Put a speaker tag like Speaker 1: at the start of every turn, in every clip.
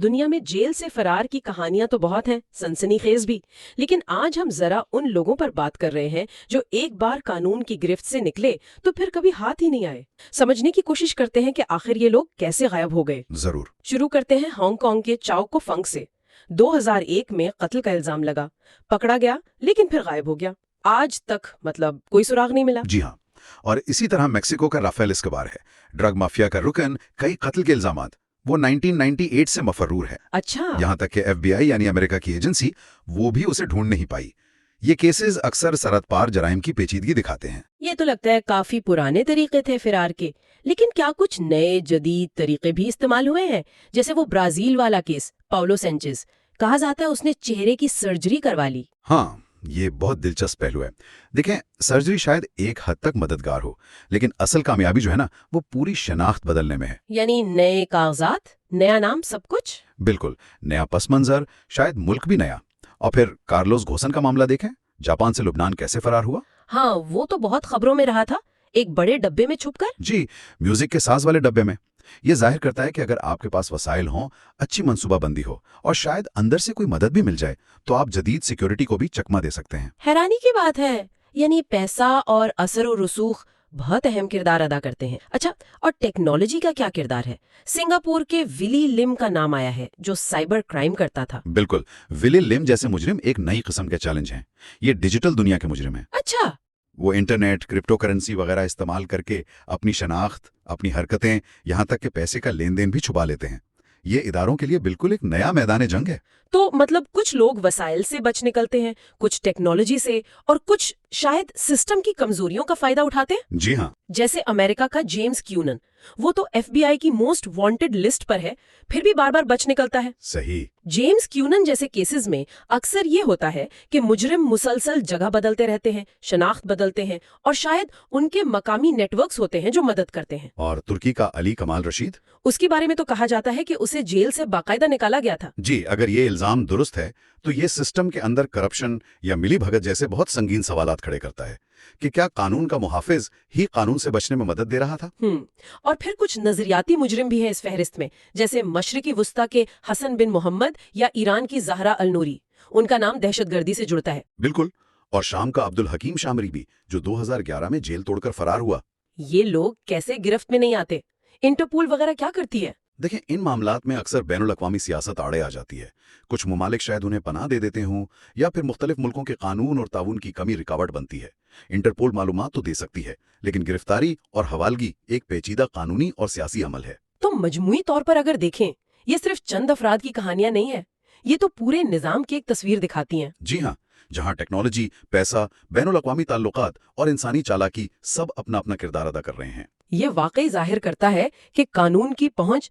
Speaker 1: دنیا میں جیل سے فرار کی کہانیاں تو بہت ہیں، سنسنی خیز بھی، لیکن آج ہم ذرا ان لوگوں پر بات کر رہے ہیں جو ایک بار قانون کی گرفت سے نکلے تو پھر کبھی ہاتھ ہی نہیں آئے۔ سمجھنے کی کوشش کرتے ہیں کہ آخر یہ لوگ کیسے غائب ہو گئے۔
Speaker 2: ضرور۔
Speaker 1: شروع کرتے ہیں ہانگ کانگ کے چاؤ کو فنگ سے۔ 2001 میں قتل کا الزام لگا، پکڑا گیا لیکن پھر غائب ہو گیا۔ آج تک کوئی سراغ نہیں ملا۔
Speaker 2: جی ہاں، اور اسی طرح میکسیکو کا رافیل اسکوبار ہے، ڈرگ مافیا کا رکن، کئی قتل کے الزامات، وہ 1998 سے مفرور ہے۔
Speaker 1: اچھا،
Speaker 2: یہاں تک کہ FBI یعنی امریکہ کی ایجنسی وہ بھی اسے ڈھونڈ نہیں پائی۔ یہ کیسز اکثر سرحد پار جرائم کی پیچیدگی دکھاتے ہیں۔
Speaker 1: یہ تو لگتا ہے کافی پرانے طریقے تھے فرار کے، لیکن کیا کچھ نئے جدید طریقے بھی استعمال ہوئے ہیں؟ جیسے وہ برازیل والا کیس پاولو سینچز، کہا جاتا ہے اس نے چہرے کی سرجری کروا لی۔
Speaker 2: ہاں، یہ بہت دلچسپ پہلو ہے۔ دیکھیں، سرجری شاید ایک حد تک مددگار ہو، لیکن اصل کامیابی جو ہے نا، وہ پوری شناخت بدلنے میں ہے۔
Speaker 1: یعنی نئے کاغذات، نیا نام، سب کچھ؟
Speaker 2: بالکل، نیا پس منظر، شاید ملک بھی نیا۔ اور پھر کارلوس گھوسن کا معاملہ دیکھیں، جاپان سے لبنان کیسے فرار ہوا۔
Speaker 1: ہاں، وہ تو بہت خبروں میں رہا تھا، ایک بڑے ڈبے میں چھپ کر۔
Speaker 2: جی، میوزک کے ساز والے ڈبے میں۔ یہ ظاہر کرتا ہے کہ اگر آپ کے پاس وسائل ہوں، اچھی منصوبہ بندی ہو اور شاید اندر سے کوئی مدد بھی مل جائے تو آپ جدید سیکیورٹی کو بھی چکما دے سکتے ہیں۔
Speaker 1: حیرانی کی بات ہے، یعنی پیسہ اور اثر و رسوخ بہت اہم کردار ادا کرتے ہیں۔ اچھا، اور ٹیکنالوجی کا کیا کردار ہے؟ سنگاپور کے ولی لم کا نام آیا ہے جو سائبر کرائم کرتا تھا۔
Speaker 2: بالکل، ولی لم جیسے مجرم ایک نئی قسم کے چیلنج ہیں۔ یہ ڈیجیٹل دنیا کے مجرم ہیں۔
Speaker 1: اچھا،
Speaker 2: وہ انٹرنیٹ، کرپٹو کرنسی وغیرہ استعمال کر کے اپنی شناخت، اپنی حرکتیں، یہاں تک کہ پیسے کا لین دین بھی چھپا لیتے ہیں۔ یہ اداروں کے لیے بالکل ایک نیا میدان جنگ ہے۔
Speaker 1: تو کچھ لوگ وسائل سے بچ نکلتے ہیں، کچھ ٹیکنالوجی سے، اور کچھ شاید سسٹم کی کمزوریوں کا فائدہ اٹھاتے ہیں۔
Speaker 2: جی ہاں،
Speaker 1: جیسے امریکہ کا جیمز کیونن، وہ تو FBI کی موسٹ وانٹڈ لسٹ پر ہے، پھر بھی بار بار بچ نکلتا ہے۔
Speaker 2: صحیح۔
Speaker 1: جیمز کیونن جیسے کیسز میں اکثر یہ ہوتا ہے کہ مجرم مسلسل جگہ بدلتے رہتے ہیں، شناخت بدلتے ہیں، اور شاید ان کے مقامی نیٹ ورکس ہوتے ہیں جو مدد کرتے ہیں۔
Speaker 2: اور ترکی کا علی کمال رشید؟
Speaker 1: اس کے بارے میں تو کہا جاتا ہے کہ اسے جیل سے باقاعدہ نکالا گیا تھا۔
Speaker 2: جی، اگر یہ الزام درست ہے تو یہ سسٹم کے اندر کرپشن یا ملی بھگت جیسے بہت سنگین سوالات کھڑے کرتا ہے کہ کیا قانون کا محافظ ہی قانون سے بچنے میں مدد دے رہا تھا؟
Speaker 1: اور پھر کچھ نظریاتی مجرم بھی ہیں اس فہرست میں، جیسے مشرقی وسطی کے حسن بن محمد یا ایران کی زہرا النوری۔ ان کا نام دہشت گردی سے جڑتا ہے۔
Speaker 2: بالکل، اور شام کا عبدالحکیم شامری بھی، جو 2011 میں جیل توڑ کر فرار ہوا۔
Speaker 1: یہ لوگ کیسے گرفت میں نہیں آتے؟ انٹرپول وغیرہ کیا کرتی ہے؟
Speaker 2: دیکھیں، ان معاملات میں اکثر بین الاقوامی سیاست آڑے آ جاتی ہے۔ کچھ ممالک شاید انہیں پناہ دے دیتے ہوں، یا پھر مختلف ملکوں کے قانون اور تعاون کی کمی رکاوٹ بنتی ہے۔ انٹرپول معلومات تو دے سکتی ہے، لیکن گرفتاری اور حوالگی ایک پیچیدہ قانونی اور سیاسی عمل ہے۔
Speaker 1: تو مجموعی طور پر اگر دیکھیں، یہ صرف چند افراد کی کہانیاں نہیں ہیں، یہ تو پورے نظام کی ایک تصویر دکھاتی ہیں۔
Speaker 2: جی ہاں، جہاں ٹیکنالوجی، پیسہ، بین الاقوامی تعلقات اور انسانی چالاکی سب اپنا اپنا کردار ادا کر رہے ہیں۔
Speaker 1: یہ واقعی ظاہر کرتا ہے کہ قانون کی پہنچ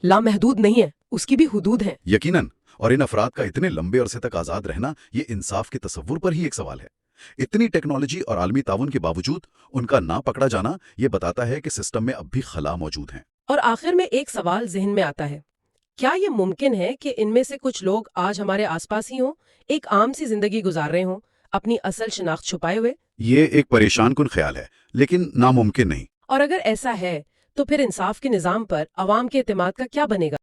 Speaker 1: لامحدود نہیں ہے، اس کی بھی حدود ہیں۔
Speaker 2: یقیناً، اور ان افراد کا اتنے لمبے عرصے تک آزاد رہنا یہ انصاف کے تصور پر ہی ایک سوال ہے۔ اتنی ٹیکنالوجی اور عالمی تعاون کے باوجود ان کا نہ پکڑا جانا یہ بتاتا ہے کہ سسٹم میں اب بھی خلا موجود ہیں۔
Speaker 1: اور آخر میں ایک سوال ذہن میں آتا ہے، کیا یہ ممکن ہے کہ ان میں سے کچھ لوگ آج ہمارے آس پاس ہی ہوں، ایک عام سی زندگی گزار رہے ہوں، اپنی اصل شناخت چھپائے ہوئے؟
Speaker 2: یہ ایک پریشان کن خیال ہے، لیکن ناممکن نہیں۔
Speaker 1: اور اگر ایسا ہے تو پھر انصاف کے نظام پر عوام کے اعتماد کا کیا بنے گا؟